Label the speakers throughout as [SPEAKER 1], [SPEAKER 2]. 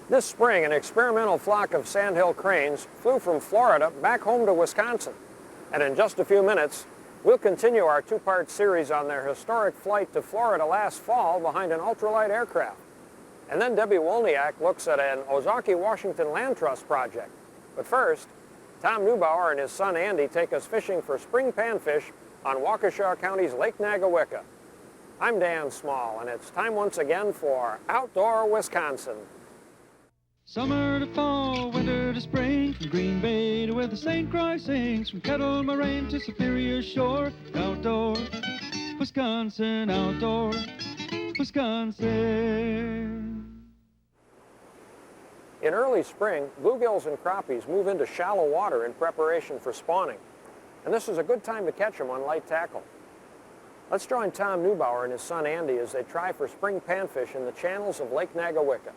[SPEAKER 1] This spring, an experimental flock of sandhill cranes flew from Florida back home to Wisconsin. And in just a few minutes, we'll continue our two-part series on their historic flight to Florida last fall behind an ultralight aircraft. And then Debbie Wolniak looks at an Ozaukee, Washington Land Trust project. But first, Tom Neubauer and his son Andy take us fishing for spring panfish on Waukesha County's Lake Nagawicka. I'm Dan Small, and it's time once again for Outdoor Wisconsin.
[SPEAKER 2] Summer to fall, winter to spring, from Green Bay to where the St. Croix sings, from Kettle Moraine to Superior Shore, outdoor Wisconsin, outdoor Wisconsin.
[SPEAKER 1] In early spring, bluegills and crappies move into shallow water in preparation for spawning, and this is a good time to catch them on light tackle. Let's join Tom Neubauer and his son Andy as they try for spring panfish in the channels of Lake Nagawicka.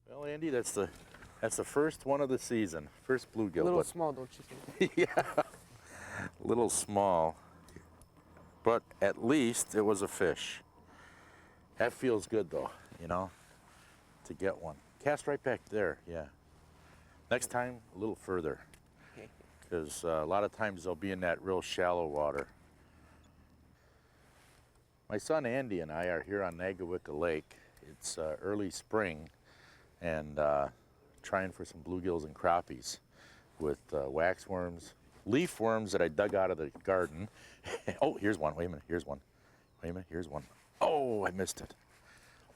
[SPEAKER 3] Well, Andy, that's the first one of the season, first bluegill.
[SPEAKER 4] A little small, don't you think?
[SPEAKER 3] Yeah, a little small, but at least it was a fish. That feels good though, you know, to get one. Cast right back there, yeah. Next time, a little further, because a lot of times they'll be in that real shallow water. My son Andy and I are here on Nagawicka Lake. It's early spring, and trying for some bluegills and crappies with waxworms, leaf worms that I dug out of the garden. Oh, here's one. Wait a minute. Here's one. Wait a minute. Here's one. Oh, I missed it.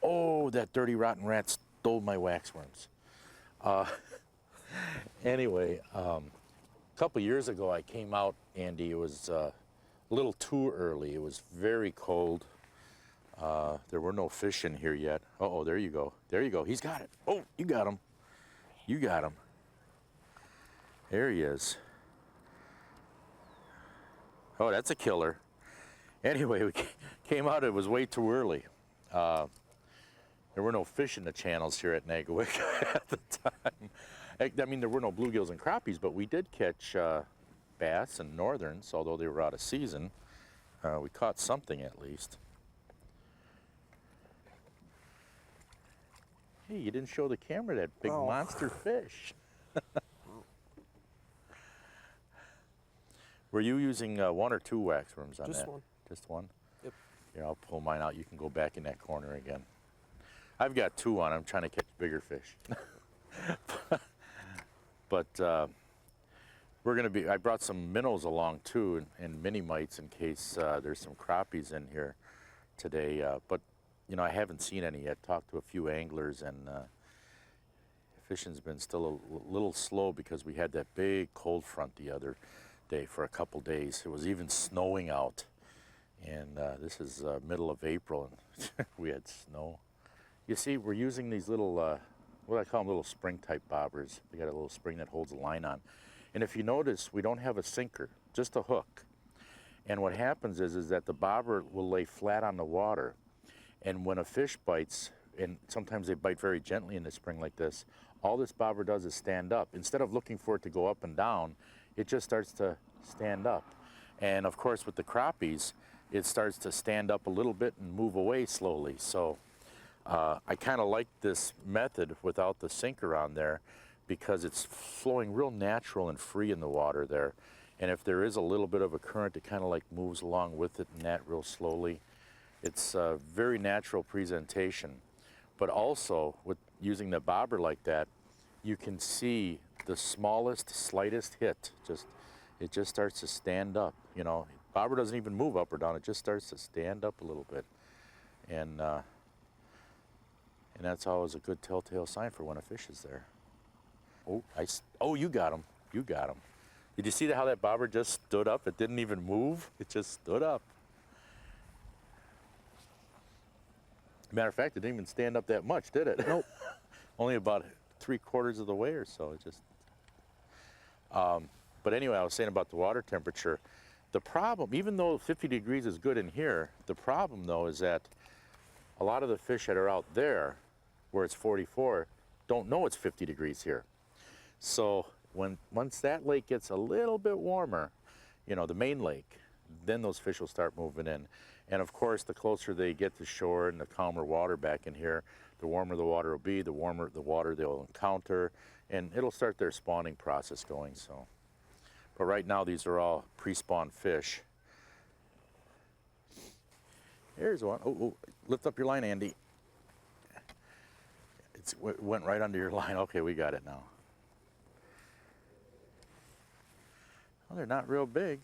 [SPEAKER 3] Oh, that dirty rotten rat stole my waxworms. Anyway, a couple years ago I came out, Andy. It was a little too early. It was very cold. There were no fish in here yet. Uh-oh, there you go. There you go. He's got it. Oh, you got him. You got him. There he is. Oh, that's a killer. Anyway, we came out. It was way too early. There were no fish in the channels here at Nagawicka at the time. I mean, there were no bluegills and crappies, but we did catch bass and northerns, although they were out of season. We caught something at least. Hey, you didn't show the camera that big monster fish. Were you using one or two waxworms on that?
[SPEAKER 4] Just one.
[SPEAKER 3] Just one?
[SPEAKER 4] Yep.
[SPEAKER 3] Here, I'll pull mine out. You can go back in that corner again. I've got two on. I'm trying to catch bigger fish. But we're going to be, I brought some minnows along too, and mini mites in case there's some crappies in here today. But you know, I haven't seen any yet. Talked to a few anglers, and fishing's been still a little slow because we had that big cold front the other day for a couple days. It was even snowing out, and this is middle of April, and we had snow. You see, we're using these little, what I call them, little spring-type bobbers. They got a little spring that holds a line on. And if you notice, we don't have a sinker, just a hook. And what happens is that the bobber will lay flat on the water. And when a fish bites, and sometimes they bite very gently in the spring like this, all this bobber does is stand up. Instead of looking for it to go up and down, it just starts to stand up. And of course with the crappies, it starts to stand up a little bit and move away slowly. So I kind of like this method without the sinker on there because it's flowing real natural and free in the water there. And if there is a little bit of a current, it kind of like moves along with it and that real slowly. It's a very natural presentation, but also with using the bobber like that, you can see the smallest, slightest hit. It just starts to stand up. You know, bobber doesn't even move up or down. It just starts to stand up a little bit, and that's always a good telltale sign for when a fish is there. Oh, you got him. You got him. Did you see how that bobber just stood up? It didn't even move. It just stood up. Matter of fact, it didn't even stand up that much, did it?
[SPEAKER 4] Nope.
[SPEAKER 3] Only about 3/4 of the way or so. It just. But anyway, I was saying about the water temperature. The problem, even though 50 degrees is good in here, the problem though is that a lot of the fish that are out there, where it's 44, don't know it's 50 degrees here. So once that lake gets a little bit warmer, you know, the main lake, then those fish will start moving in. And of course, the closer they get to shore and the calmer water back in here, The warmer the water will be, the warmer the water they'll encounter, and it'll start their spawning process going. So, but right now these are all pre-spawn fish. Here's one. Oh, lift up your line, Andy. It went right under your line. Okay, we got it now. Well, they're not real big.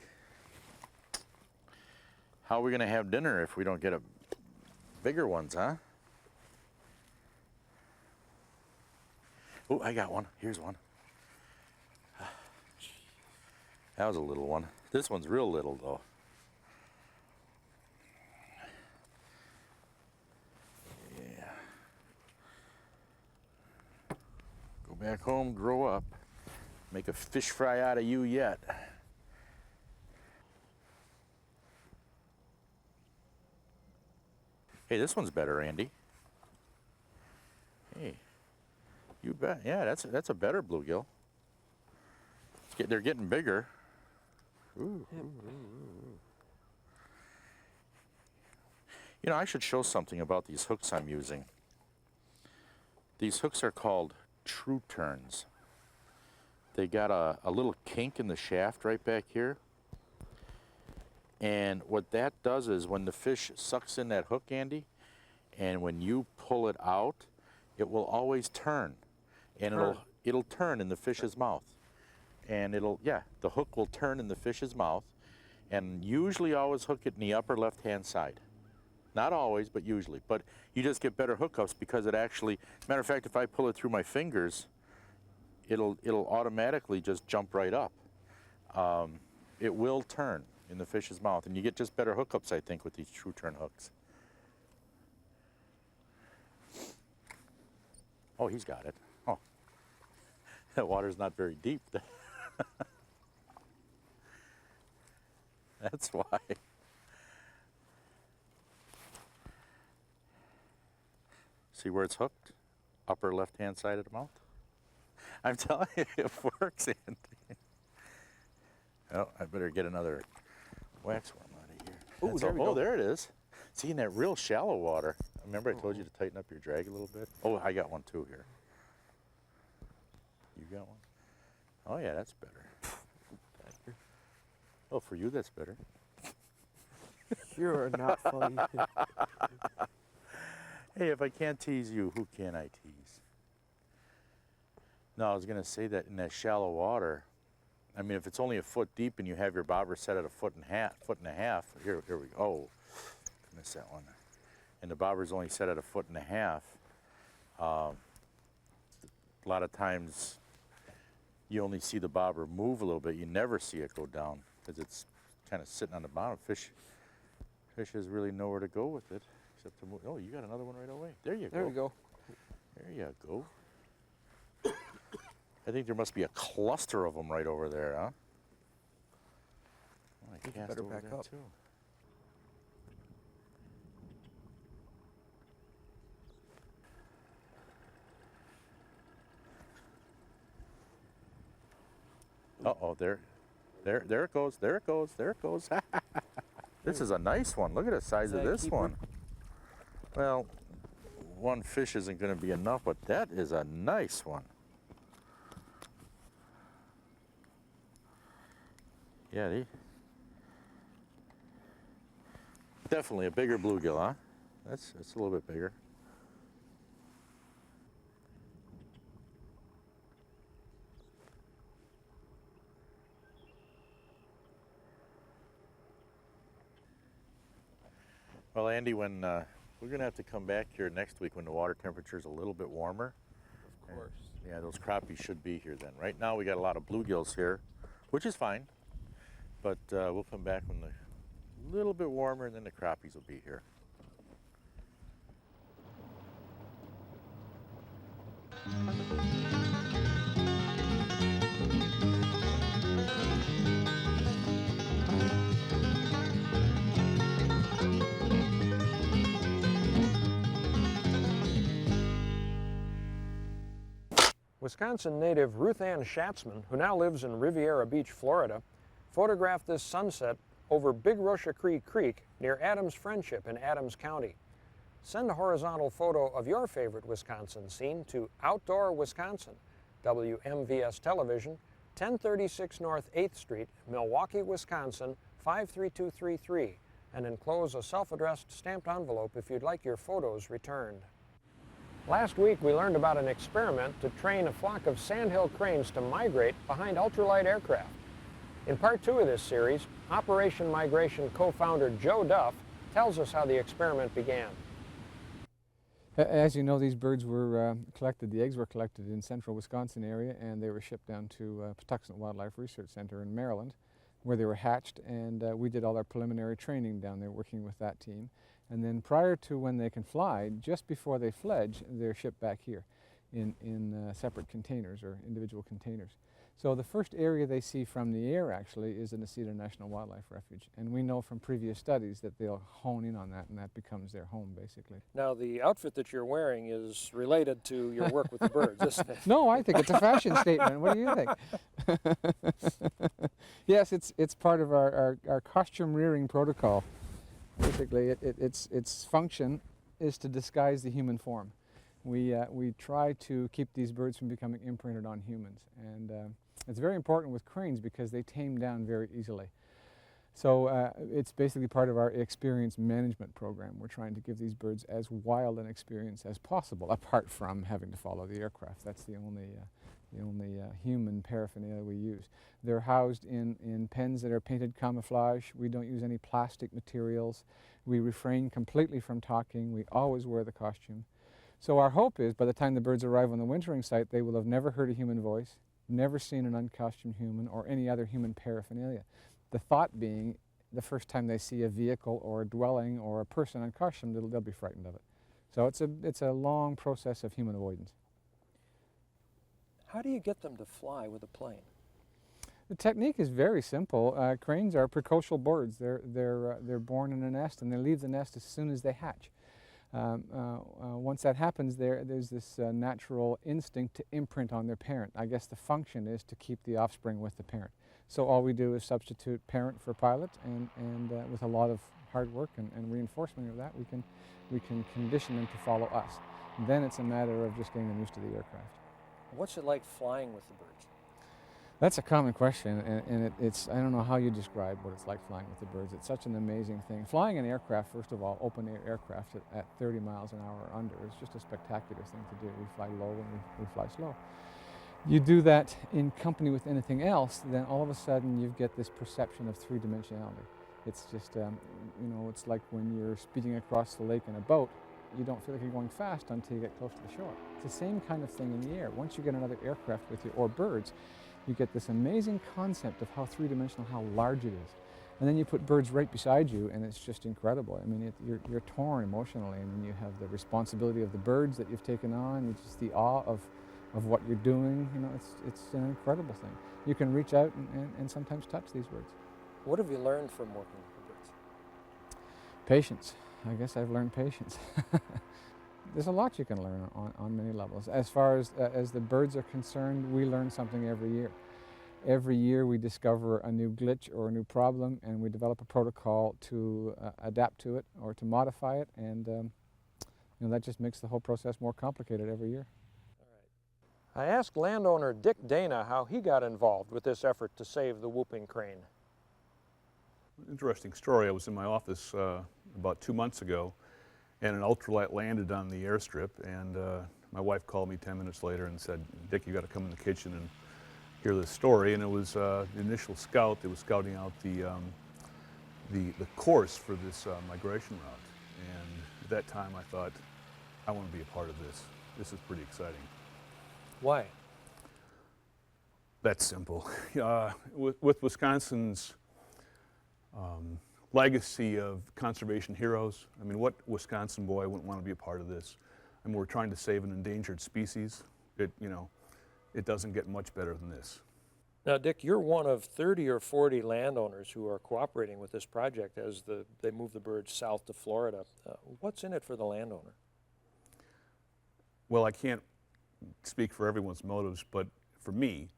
[SPEAKER 3] How are we going to have dinner if we don't get bigger ones, huh? Oh, I got one. Here's one. That was a little one. This one's real little, though. Yeah. Go back home, grow up. Make a fish fry out of you yet. Hey, this one's better, Andy. Hey, you bet. Yeah, that's a better bluegill. They're getting bigger. Ooh. You know, I should show something about these hooks I'm using. These hooks are called true turns. They got a little kink in the shaft right back here. And what that does is when the fish sucks in that hook, Andy, and when you pull it out, it will always turn. And it'll turn in the fish's mouth. And the hook will turn in the fish's mouth, and usually always hook it in the upper left-hand side. Not always, but usually. But you just get better hookups because it actually, matter of fact, if I pull it through my fingers, it'll automatically just jump right up. It will turn in the fish's mouth, and you get just better hookups, I think, with these true turn hooks. Oh, he's got it. Oh, that water's not very deep. That's why. See where it's hooked? Upper left-hand side of the mouth? I'm telling you, it works, Andy. Oh, I better get another wax worm out of here.
[SPEAKER 1] Ooh, there we go.
[SPEAKER 3] Oh, there it is. See, in that real shallow water. Remember I told you to tighten up your drag a little bit? Oh, I got one too here. You got one? Oh, yeah, that's better. Oh, for you, that's better.
[SPEAKER 4] You're not funny.
[SPEAKER 3] Hey, if I can't tease you, who can I tease? No, I was going to say that in that shallow water, I mean, if it's only a foot deep and you have your bobber set at a foot and a half, here we go. Oh, missed that one. And the bobber's only set at a foot and a half. A lot of times, you only see the bobber move a little bit. You never see it go down because it's kind of sitting on the bottom. Fish has really nowhere to go with it except to move. Oh, you got another one right away. There you go.
[SPEAKER 4] There we go.
[SPEAKER 3] There you go. I think there must be a cluster of them right over there, huh? Oh, I
[SPEAKER 4] think you
[SPEAKER 3] cast
[SPEAKER 4] better
[SPEAKER 3] over
[SPEAKER 4] back
[SPEAKER 3] there
[SPEAKER 4] up.
[SPEAKER 3] too. Uh-oh, there it goes, there it goes, there it goes. This is a nice one. Look at the size of this one. Well, one fish isn't going to be enough, but that is a nice one. Yeah, definitely a bigger bluegill, huh? It's a little bit bigger. Well, Andy, when we're going to have to come back here next week when the water temperature is a little bit warmer.
[SPEAKER 4] Of course.
[SPEAKER 3] Yeah, those crappies should be here then. Right now we got a lot of bluegills here, which is fine. But we'll come back when the little bit warmer, and then the crappies will be here.
[SPEAKER 1] Wisconsin native Ruth Ann Schatzman, who now lives in Riviera Beach, Florida, photographed this sunset over Big Russia Creek near Adams Friendship in Adams County. Send a horizontal photo of your favorite Wisconsin scene to Outdoor Wisconsin, WMVS Television, 1036 North 8th Street, Milwaukee, Wisconsin, 53233, and enclose a self-addressed stamped envelope if you'd like your photos returned. Last week we learned about an experiment to train a flock of sandhill cranes to migrate behind ultralight aircraft. In part 2 of this series, Operation Migration co-founder Joe Duff tells us how the experiment began.
[SPEAKER 4] As you know, these birds were collected, the eggs were collected in central Wisconsin area, and they were shipped down to Patuxent Wildlife Research Center in Maryland, where they were hatched, and we did all our preliminary training down there working with that team. And then prior to when they can fly, just before they fledge, they're shipped back here in separate containers or individual containers. So the first area they see from the air actually is in the Cedar National Wildlife Refuge. And we know from previous studies that they'll hone in on that, and that becomes their home basically.
[SPEAKER 1] Now the outfit that you're wearing is related to your work with the birds, isn't it?
[SPEAKER 4] No, I think it's a fashion statement. What do you think? Yes, it's part of our costume rearing protocol. Basically, its function is to disguise the human form. We try to keep these birds from becoming imprinted on humans, and it's very important with cranes because they tame down very easily. So it's basically part of our experience management program. We're trying to give these birds as wild an experience as possible, apart from having to follow the aircraft. That's the only human paraphernalia we use. They're housed in pens that are painted camouflage. We don't use any plastic materials. We refrain completely from talking. We always wear the costume. So our hope is by the time the birds arrive on the wintering site, they will have never heard a human voice, never seen an uncostumed human or any other human paraphernalia. The thought being the first time they see a vehicle or a dwelling or a person uncostumed, they'll be frightened of it. So it's a long process of human avoidance.
[SPEAKER 1] How do you get them to fly with a plane?
[SPEAKER 4] The technique is very simple. Cranes are precocial birds. They're born in a nest and they leave the nest as soon as they hatch. Once that happens, there's this natural instinct to imprint on their parent. I guess the function is to keep the offspring with the parent. So all we do is substitute parent for pilot, and with a lot of hard work and reinforcement of that, we can condition them to follow us. And then it's a matter of just getting them used to the aircraft.
[SPEAKER 1] What's it like flying with the birds?
[SPEAKER 4] That's a common question, and it's I don't know how you describe what it's like flying with the birds. It's such an amazing thing. Flying an aircraft, first of all, open air aircraft at 30 miles an hour or under is just a spectacular thing to do. We fly low and we fly slow. You do that in company with anything else, then all of a sudden you get this perception of three-dimensionality. It's just, it's like when you're speeding across the lake in a boat, you don't feel like you're going fast until you get close to the shore. It's the same kind of thing in the air. Once you get another aircraft with you, or birds, you get this amazing concept of how three-dimensional, how large it is. And then you put birds right beside you, and it's just incredible. I mean, you're torn emotionally, and then you have the responsibility of the birds that you've taken on, which is the awe of what you're doing. You know, it's an incredible thing. You can reach out and sometimes touch these birds.
[SPEAKER 1] What have you learned from working with the birds?
[SPEAKER 4] Patience. I guess I've learned patience. There's a lot you can learn on many levels. As far as the birds are concerned, we learn something every year. Every year we discover a new glitch or a new problem, and we develop a protocol to adapt to it or to modify it, and that just makes the whole process more complicated every year.
[SPEAKER 1] All right. I asked landowner Dick Dana how he got involved with this effort to save the whooping crane.
[SPEAKER 5] Interesting story. I was in my office about 2 months ago, and an ultralight landed on the airstrip, and my wife called me 10 minutes later and said, "Dick, you got to come in the kitchen and hear this story." And it was the initial scout that was scouting out the course for this migration route. And at that time I thought, I want to be a part of this. This is pretty exciting.
[SPEAKER 1] Why?
[SPEAKER 5] That's simple. With Wisconsin's legacy of conservation heroes, I mean, what Wisconsin boy wouldn't want to be a part of this? I mean, we're trying to save an endangered species. It doesn't get much better than this.
[SPEAKER 1] Now, Dick, you're one of 30 or 40 landowners who are cooperating with this project as they move the birds south to Florida. What's in it for the landowner?
[SPEAKER 5] Well, I can't speak for everyone's motives, but for me,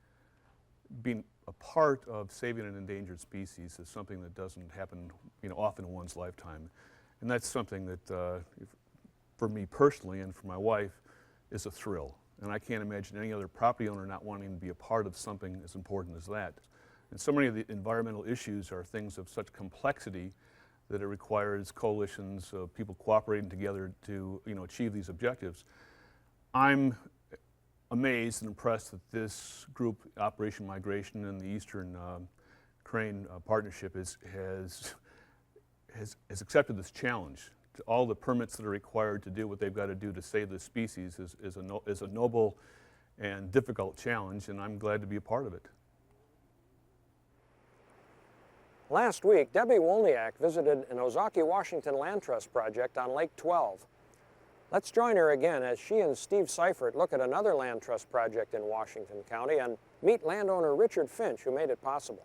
[SPEAKER 5] being a part of saving an endangered species is something that doesn't happen, often in one's lifetime, and that's something that for me personally and for my wife, is a thrill. And I can't imagine any other property owner not wanting to be a part of something as important as that. And so many of the environmental issues are things of such complexity that it requires coalitions of people cooperating together to, achieve these objectives. I'm amazed and impressed that this group, Operation Migration and the Eastern Crane Partnership, has accepted this challenge. All the permits that are required to do what they've got to do to save the species is a noble and difficult challenge, and I'm glad to be a part of it.
[SPEAKER 1] Last week, Debbie Wolniak visited an Ozaukee, Washington Land Trust project on Lake 12. Let's join her again as she and Steve Seifert look at another land trust project in Washington County and meet landowner Richard Finch, who made it possible.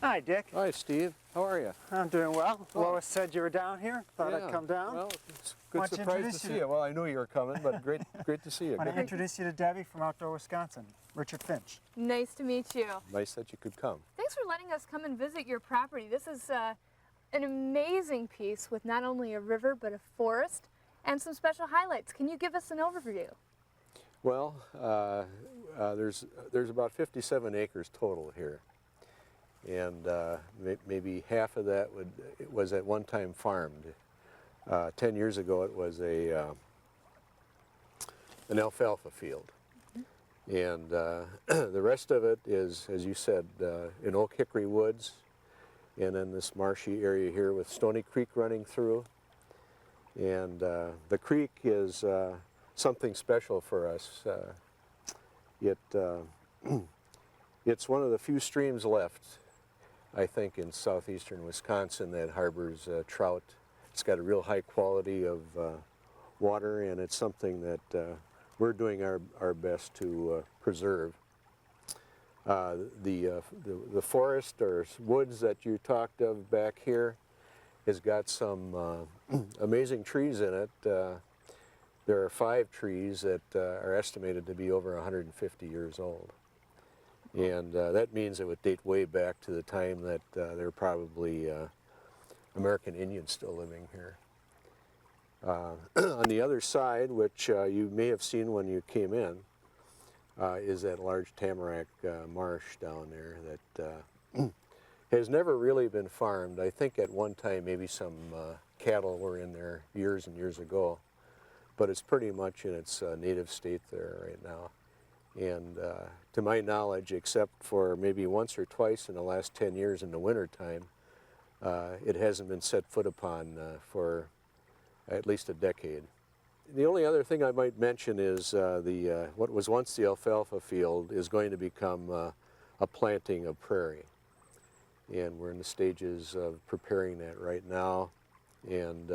[SPEAKER 6] Hi, Dick.
[SPEAKER 7] Hi, Steve. How are you?
[SPEAKER 6] I'm doing well. Lois said you were down here. Thought I'd come down.
[SPEAKER 7] Well, it's a
[SPEAKER 6] Why
[SPEAKER 7] good
[SPEAKER 6] don't you
[SPEAKER 7] surprise to
[SPEAKER 6] introduce
[SPEAKER 7] see
[SPEAKER 6] you?
[SPEAKER 7] you. Well, I knew you were coming, but great to see you.
[SPEAKER 6] I want to introduce you to Debbie from Outdoor Wisconsin, Richard Finch.
[SPEAKER 8] Nice to meet you.
[SPEAKER 7] Nice that you could come.
[SPEAKER 8] Thanks for letting us come and visit your property. This is an amazing piece with not only a river but a forest and some special highlights. Can you give us an overview?
[SPEAKER 7] Well, there's about 57 acres total here, and maybe half of that was at one time farmed. 10 years ago, it was an alfalfa field, and the rest of it is, as you said, in oak hickory woods, and in this marshy area here with Stony Creek running through. And the creek is something special for us. It's one of the few streams left, I think, in southeastern Wisconsin that harbors trout. It's got a real high quality of water, and it's something that we're doing our best to preserve. The forest or woods that you talked of back here has got some amazing trees in it. There are 5 trees that are estimated to be over 150 years old. And that means it would date way back to the time that there were probably American Indians still living here. On the other side, which you may have seen when you came in, is that large tamarack marsh down there that has never really been farmed. I think at one time maybe some cattle were in there years and years ago, but it's pretty much in its native state there right now. And to my knowledge, except for maybe once or twice in the last 10 years in the wintertime, it hasn't been set foot upon for at least a decade. The only other thing I might mention is what was once the alfalfa field is going to become a planting of prairie. And we're in the stages of preparing that right now. And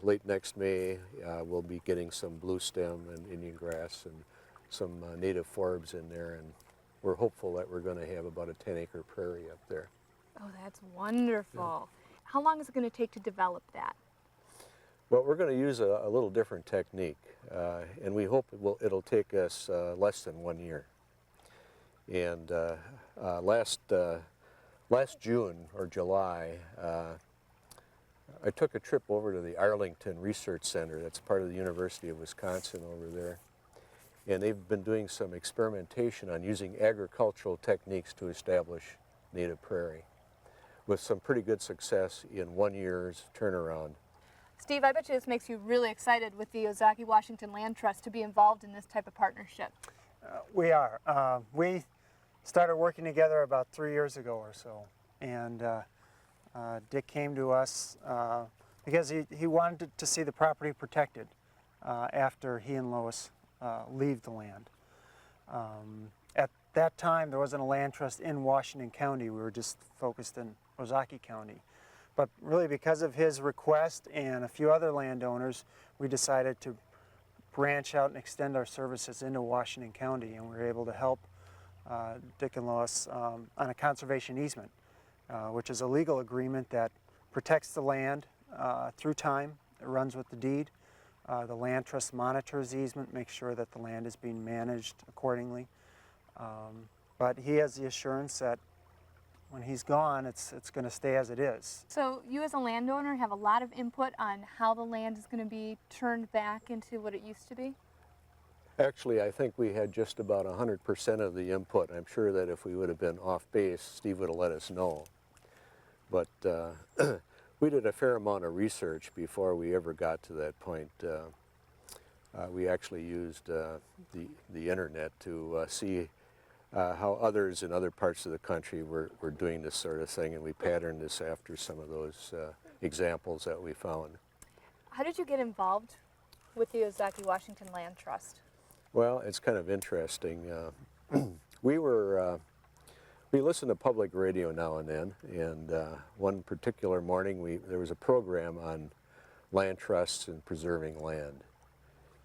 [SPEAKER 7] late next May, we'll be getting some blue stem and Indian grass and some native forbs in there. And we're hopeful that we're going to have about a 10-acre prairie up there.
[SPEAKER 8] Oh, that's wonderful. Yeah. How long is it going to take to develop that?
[SPEAKER 7] Well, we're going to use a little different technique, and we hope it'll take us less than 1 year. And last June or July, I took a trip over to the Arlington Research Center. That's part of the University of Wisconsin over there. And they've been doing some experimentation on using agricultural techniques to establish native prairie, with some pretty good success in 1 year's turnaround.
[SPEAKER 8] Steve, I bet you this makes you really excited with the Ozaukee Washington Land Trust to be involved in this type of partnership.
[SPEAKER 6] We are. We started working together about 3 years ago or so, and Dick came to us because he wanted to see the property protected after he and Lois leave the land. At that time, there wasn't a land trust in Washington County. We were just focused in Ozaukee County. But really, because of his request and a few other landowners, we decided to branch out and extend our services into Washington County, and we were able to help Dick and Lois on a conservation easement, which is a legal agreement that protects the land through time. It runs with the deed. The land trust monitors the easement, makes sure that the land is being managed accordingly. But he has the assurance that When he's gone, it's going to stay as it is.
[SPEAKER 8] So you as a landowner have a lot of input on how the land is going to be turned back into what it used to be?
[SPEAKER 7] Actually, I think we had just about 100% of the input. I'm sure that if we would have been off base, Steve would have let us know. But we did a fair amount of research before we ever got to that point. We actually used the internet to see how others in other parts of the country were doing this sort of thing, and we patterned this after some of those examples that we found.
[SPEAKER 8] How did you get involved with the Ozaki Washington Land Trust?
[SPEAKER 7] Well, it's kind of interesting. We listened to public radio now and then, and one particular morning there was a program on land trusts and preserving land.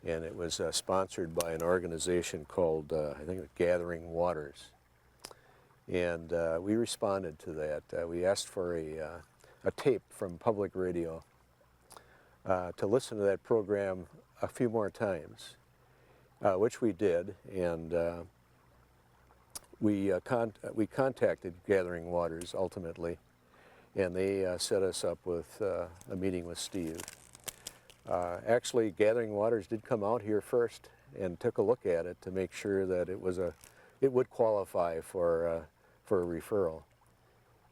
[SPEAKER 7] And it was sponsored by an organization called, I think, Gathering Waters. And we responded to that. We asked for a tape from public radio to listen to that program a few more times, which we did. And we contacted Gathering Waters ultimately, and they set us up with a meeting with Steve. Actually, Gathering Waters did come out here first and took a look at it to make sure that it would qualify for a referral.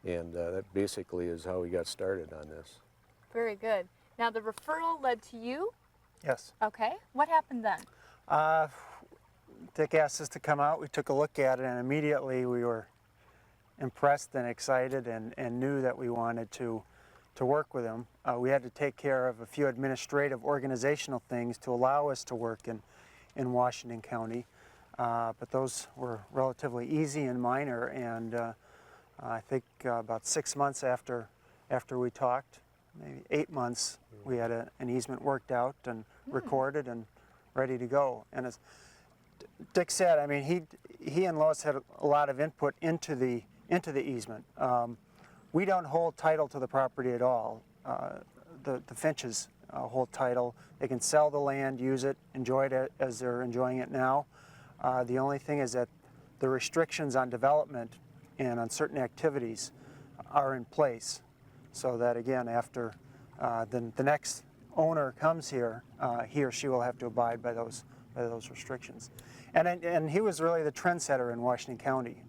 [SPEAKER 7] And that basically is how we got started on this.
[SPEAKER 8] Very good. Now the referral led to you?
[SPEAKER 6] Yes.
[SPEAKER 8] Okay. What happened then?
[SPEAKER 6] Dick asked us to come out. We took a look at it, and immediately we were impressed and excited and knew that we wanted to work with him. We had to take care of a few administrative organizational things to allow us to work in Washington County, but those were relatively easy and minor, and I think about 6 months after we talked, maybe 8 months, we had an easement worked out and recorded and ready to go. And as Dick said, I mean, he and Lois had a lot of input into the easement. We don't hold title to the property at all. The Finches hold title. They can sell the land, use it, enjoy it as they're enjoying it now. The only thing is that the restrictions on development and on certain activities are in place, so that again, after the next owner comes here, he or she will have to abide by those restrictions. And he was really the trendsetter in Washington County.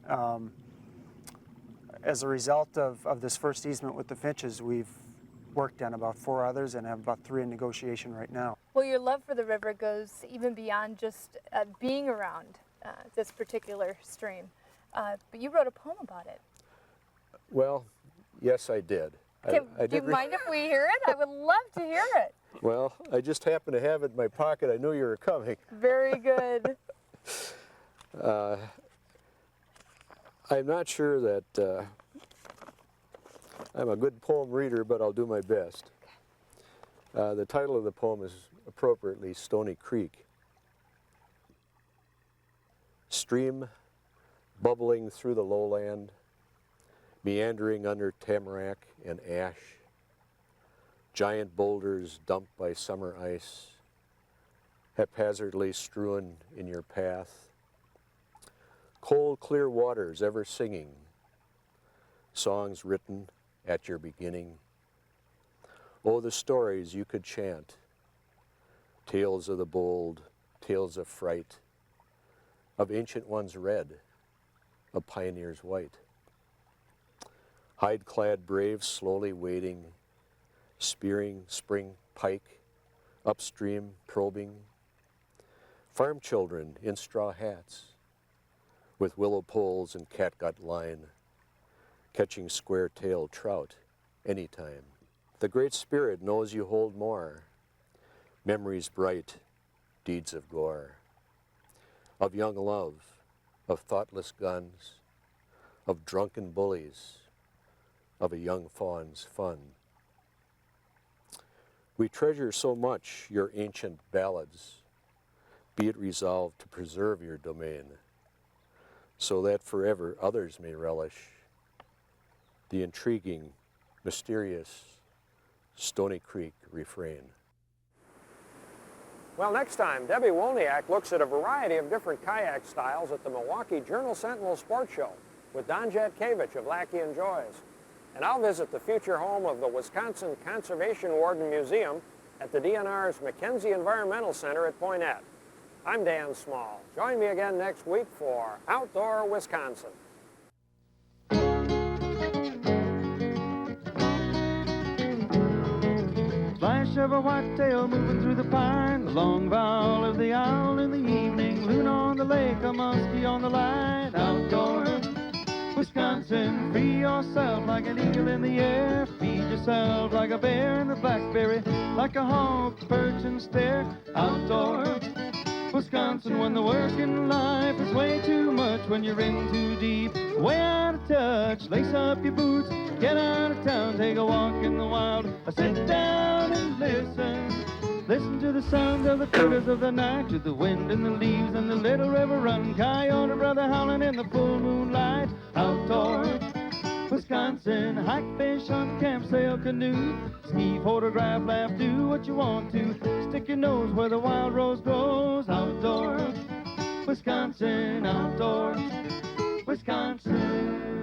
[SPEAKER 6] As a result of this first easement with the Finches, we've worked on about 4 others and have about 3 in negotiation right now.
[SPEAKER 8] Well, your love for the river goes even beyond just being around this particular stream, but you wrote a poem about it.
[SPEAKER 7] Well, yes, I did.
[SPEAKER 8] Do you mind if we hear it? I would love to hear it.
[SPEAKER 7] Well, I just happened to have it in my pocket. I knew you were coming.
[SPEAKER 8] Very good.
[SPEAKER 7] I'm not sure that I'm a good poem reader, but I'll do my best. The title of the poem is appropriately Stony Creek. Stream bubbling through the lowland, meandering under tamarack and ash, giant boulders dumped by summer ice, haphazardly strewn in your path, cold, clear waters ever singing, songs written at your beginning. Oh, the stories you could chant, tales of the bold, tales of fright, of ancient ones red, of pioneers white. Hide-clad braves slowly wading, spearing spring pike, upstream probing. Farm children in straw hats, with willow poles and catgut line, catching square-tailed trout anytime. The Great Spirit knows you hold more, memories bright, deeds of gore, of young love, of thoughtless guns, of drunken bullies, of a young fawn's fun. We treasure so much your ancient ballads, be it resolved to preserve your domain, so that forever others may relish the intriguing, mysterious Stony Creek refrain.
[SPEAKER 1] Well, next time, Debbie Wolniak looks at a variety of different kayak styles at the Milwaukee Journal-Sentinel Sports Show. with Don Jatkevich of Lackey and Joy's. And I'll visit the future home of the Wisconsin Conservation Warden Museum at the DNR's Mackenzie Environmental Center at Poynette. I'm Dan Small. Join me again next week for Outdoor Wisconsin.
[SPEAKER 2] Flash of a whitetail moving through the pine, the long vowl of the owl in the evening, loon on the lake, a muskie on the light. Outdoor Wisconsin, free yourself like an eagle in the air, feed yourself like a bear in the blackberry, like a hawk, perch and stare. Outdoor Wisconsin, when the work in life is way too much, when you're in too deep, way out of touch, lace up your boots, get out of town, take a walk in the wild, sit down and listen to the sounds of the critters of the night, to the wind and the leaves and the little river run, coyote brother howling in the full moonlight. Outdoor Wisconsin, hike, fish, hunt, camp, sail, canoe, ski, photograph, laugh, do what you want to, stick your nose where the wild rose grows. Outdoor Wisconsin, outdoor Wisconsin.